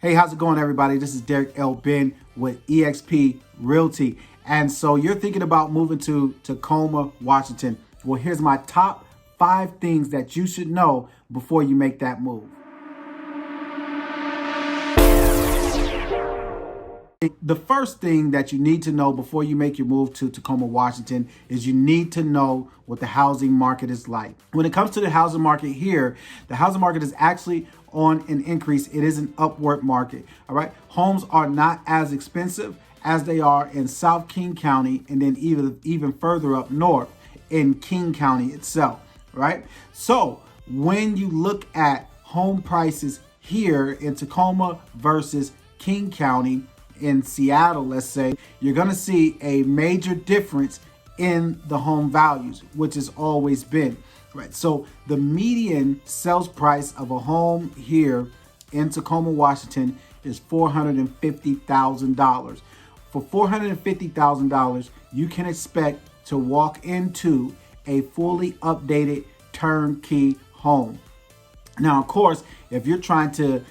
Hey, how's it going, everybody? This is Derrick.Benn with eXp Realty. And so you're thinking about moving to Tacoma, Washington. Well, here's my top 5 things that you should know before you make that move. The first thing that you need to know before you make your move to Tacoma, Washington is you need to know what the housing market is like. When it comes to the housing market here, the housing market is actually on an increase. It is an upward market. All right. Homes are not as expensive as they are in South King County and then even further up north in King County itself. Right. So when you look at home prices here in Tacoma versus King County, in Seattle, let's say, you're going to see a major difference in the home values, which has always been, right? So the median sales price of a home here in Tacoma, Washington is $450,000. For $450,000, you can expect to walk into a fully updated turnkey home. Now, of course, if you're trying to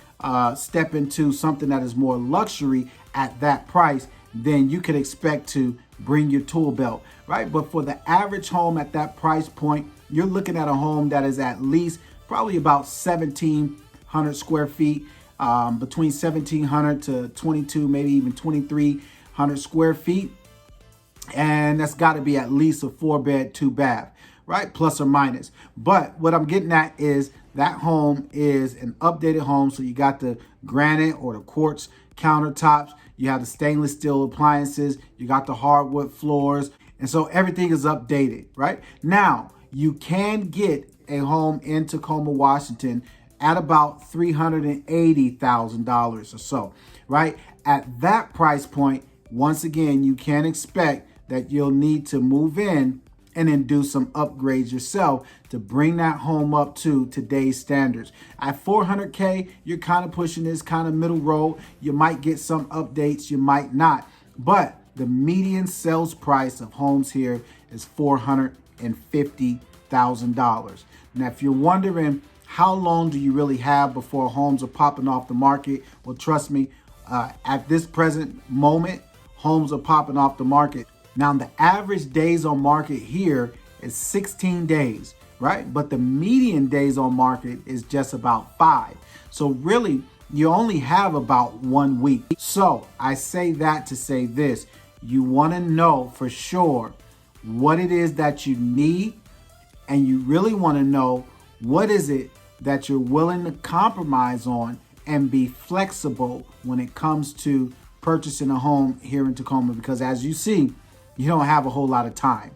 step into something that is more luxury at that price, then you could expect to bring your tool belt, right? But for the average home at that price point, you're looking at a home that is at least probably about 1,700 square feet, between 1,700 to 22, maybe even 2,300 square feet. And that's got to be at least a 4-bed, 2-bath, right? Plus or minus. But what I'm getting at is that home is an updated home. So you got the granite or the quartz countertops. You have the stainless steel appliances. You got the hardwood floors. And so everything is updated, right? Now, you can get a home in Tacoma, Washington at about $380,000 or so, right? At that price point, once again, you can expect that you'll need to move in and then do some upgrades yourself to bring that home up to today's standards. At $400K, you're kind of pushing this kind of middle road. You might get some updates, you might not. But the median sales price of homes here is $450,000. Now, if you're wondering how long do you really have before homes are popping off the market, well, trust me, at this present moment, homes are popping off the market. Now, the average days on market here is 16 days, right? But the median days on market is just about 5. So really, you only have about 1 week. So I say that to say this. You want to know for sure what it is that you need, and you really want to know what is it that you're willing to compromise on and be flexible when it comes to purchasing a home here in Tacoma, because as you see, you don't have a whole lot of time.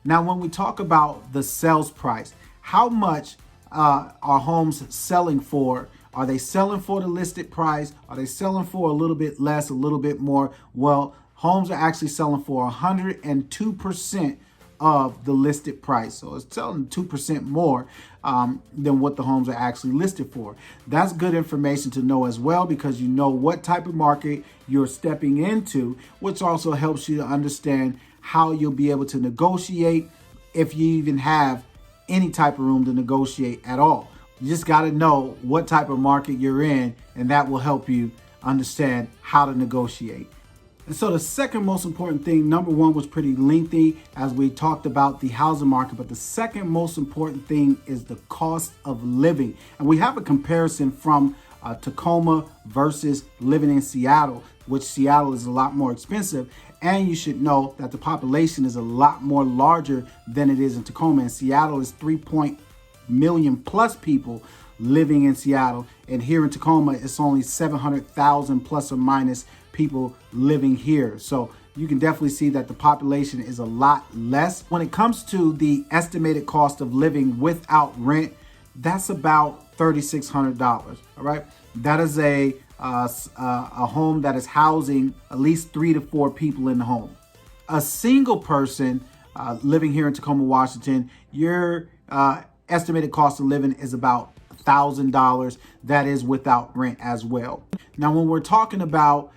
Now, when we talk about the sales price, how much are homes selling for? Are they selling for the listed price? Are they selling for a little bit less, a little bit more? Well, homes are actually selling for 102% of the listed price. So it's selling 2% more than what the homes are actually listed for. That's good information to know as well, because you know what type of market you're stepping into, which also helps you to understand how you'll be able to negotiate, if you even have any type of room to negotiate at all. You just got to know what type of market you're in, and that will help you understand how to negotiate. And so the second most important thing, number one was pretty lengthy as we talked about the housing market, but the second most important thing is the cost of living. And we have a comparison from Tacoma versus living in Seattle, which Seattle is a lot more expensive. And you should know that the population is a lot more larger than it is in Tacoma. And Seattle is 3 million plus people living in Seattle. And here in Tacoma, it's only 700,000 plus or minus people living here. So you can definitely see that the population is a lot less. When it comes to the estimated cost of living without rent, that's about $3,600. All right. That is a home that is housing at least 3 to 4 people in the home. A single person living here in Tacoma, Washington, your estimated cost of living is about $1,000. That is without rent as well. Now, when we're talking about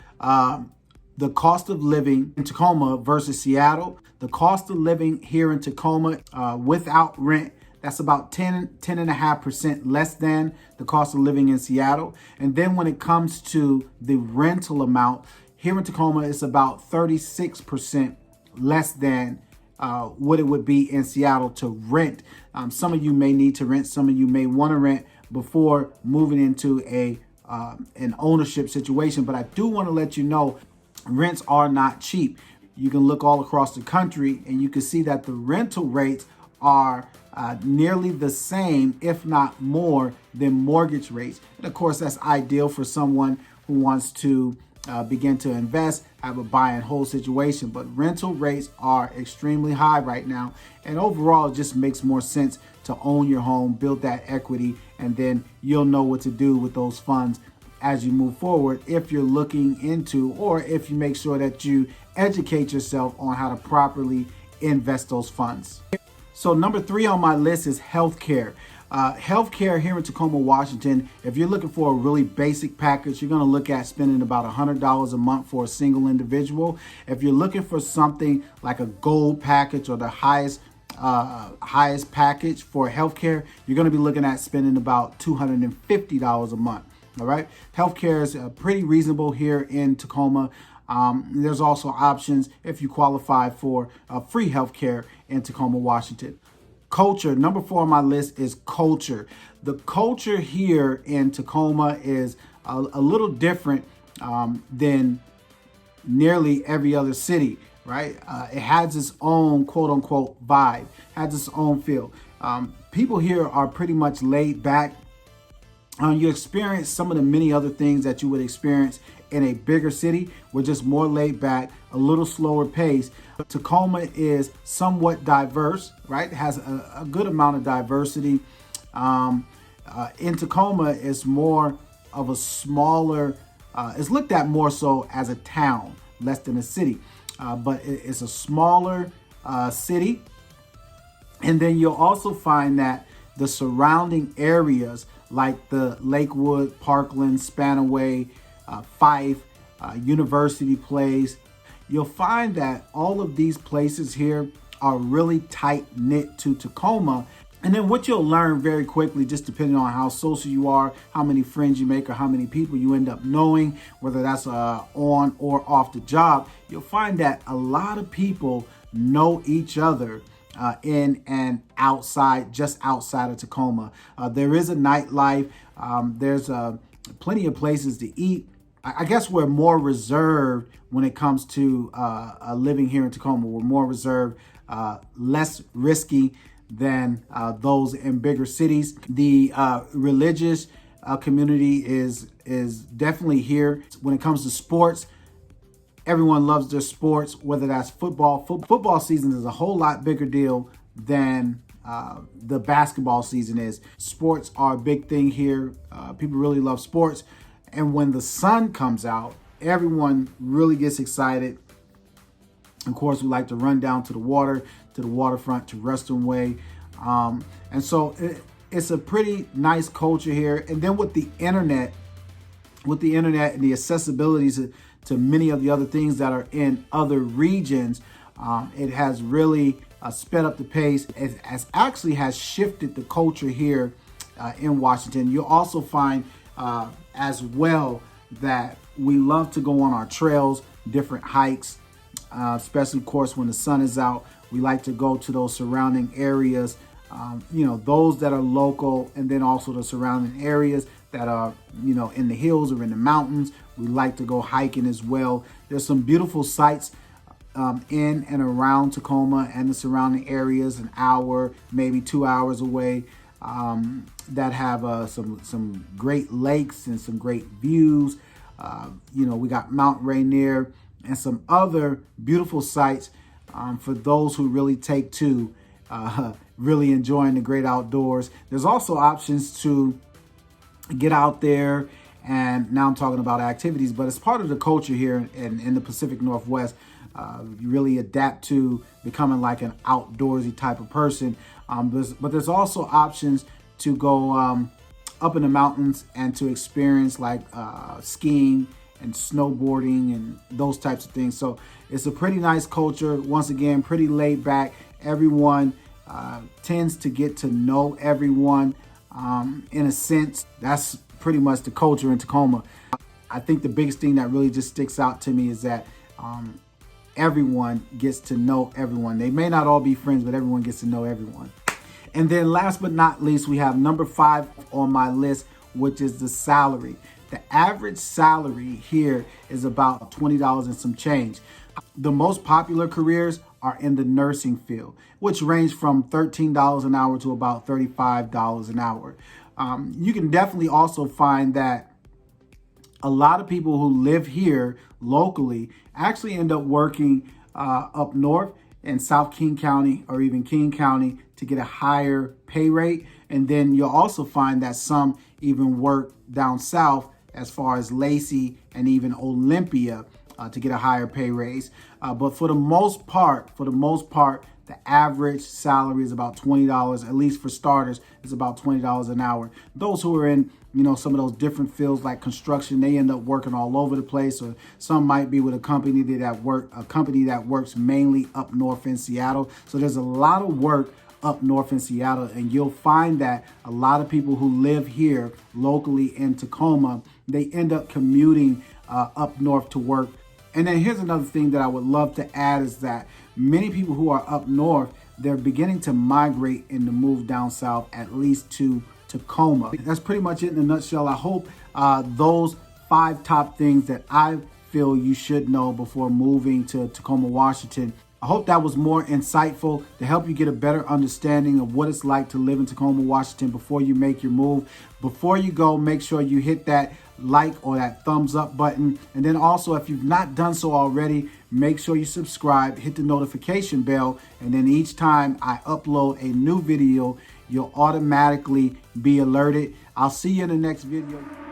the cost of living in Tacoma versus Seattle, the cost of living here in Tacoma without rent, That's about 10.5% less than the cost of living in Seattle. And then when it comes to the rental amount, here in Tacoma, it's about 36% less than what it would be in Seattle to rent. Some of you may need to rent, some of you may want to rent before moving into an ownership situation. But I do want to let you know, rents are not cheap. You can look all across the country and you can see that the rental rates are nearly the same, if not more, than mortgage rates. And of course, that's ideal for someone who wants to begin to invest, have a buy and hold situation. But rental rates are extremely high right now. And overall, it just makes more sense to own your home, build that equity, and then you'll know what to do with those funds as you move forward, if you're looking into, or if you make sure that you educate yourself on how to properly invest those funds. So number 3 on my list is healthcare. Healthcare here in Tacoma, Washington, if you're looking for a really basic package, you're going to look at spending about $100 a month for a single individual. If you're looking for something like a gold package or the highest package for healthcare, you're going to be looking at spending about $250 a month. All right. Healthcare is pretty reasonable here in Tacoma. There's also options if you qualify for free healthcare in Tacoma, Washington. Culture, number 4 on my list is culture. The culture here in Tacoma is a little different than nearly every other city, right? It has its own quote unquote vibe, has its own feel. People here are pretty much laid back. You experience some of the many other things that you would experience in a bigger city. We're just more laid back, a little slower pace. Tacoma is somewhat diverse, right? It has a good amount of diversity. In Tacoma, it's more of a smaller, it's looked at more so as a town, less than a city. But it's a smaller city. And then you'll also find that the surrounding areas like the Lakewood, Parkland, Spanaway, Fife, University Place, you'll find that all of these places here are really tight knit to Tacoma. And then what you'll learn very quickly, just depending on how social you are, how many friends you make, or how many people you end up knowing, whether that's on or off the job, you'll find that a lot of people know each other in and outside, just outside of Tacoma. There is a nightlife. There's plenty of places to eat. I guess we're more reserved when it comes to living here in Tacoma. We're more reserved, less risky than those in bigger cities. The religious community is definitely here. When it comes to sports, everyone loves their sports, whether that's football. Football season is a whole lot bigger deal than the basketball season is. Sports are a big thing here. People really love sports. And when the sun comes out, everyone really gets excited. Of course, we like to run down to the water, to the waterfront, to Reston Way. And so it's a pretty nice culture here. And then with the internet and the accessibilities to many of the other things that are in other regions, it has really sped up the pace. It actually has shifted the culture here in Washington. You'll also find as well that we love to go on our trails, different hikes, especially of course when the sun is out. We like to go to those surrounding areas, those that are local, and then also the surrounding areas that are, in the hills or in the mountains. We like to go hiking as well. There's some beautiful sites in and around Tacoma and the surrounding areas, an hour, maybe 2 hours away, that have some great lakes and some great views. We got Mount Rainier and some other beautiful sites for those who really take to really enjoying the great outdoors. There's also options to get out there, and now I'm talking about activities, but it's part of the culture here in the Pacific Northwest. You really adapt to becoming like an outdoorsy type of person. But there's also options to go up in the mountains and to experience like skiing and snowboarding and those types of things. So it's a pretty nice culture. Once again, pretty laid back. Everyone tends to get to know everyone. In a sense, that's pretty much the culture in Tacoma. I think the biggest thing that really just sticks out to me is that everyone gets to know everyone. They may not all be friends, but everyone gets to know everyone. And then last but not least, we have number 5 on my list, which is the salary. The average salary here is about $20 and some change. The most popular careers are in the nursing field, which range from $13 an hour to about $35 an hour. You can definitely also find that a lot of people who live here locally actually end up working up north in South King County or even King County to get a higher pay rate. And then you'll also find that some even work down south as far as Lacey and even Olympia to get a higher pay raise. But for the most part, the average salary is about $20, at least for starters, is about $20 an hour. Those who are in, some of those different fields like construction, they end up working all over the place, or some might be with a company that works mainly up north in Seattle. So there's a lot of work up north in Seattle, and you'll find that a lot of people who live here locally in Tacoma, they end up commuting up north to work. And then here's another thing that I would love to add is that many people who are up north, they're beginning to migrate and to move down south, at least to Tacoma. That's pretty much it in a nutshell. I hope those 5 top things that I feel you should know before moving to Tacoma, Washington, I hope that was more insightful to help you get a better understanding of what it's like to live in Tacoma, Washington before you make your move. Before you go, make sure you hit that like or that thumbs up button. And then also, if you've not done so already, make sure you subscribe, hit the notification bell, and then each time I upload a new video, you'll automatically be alerted. I'll see you in the next video.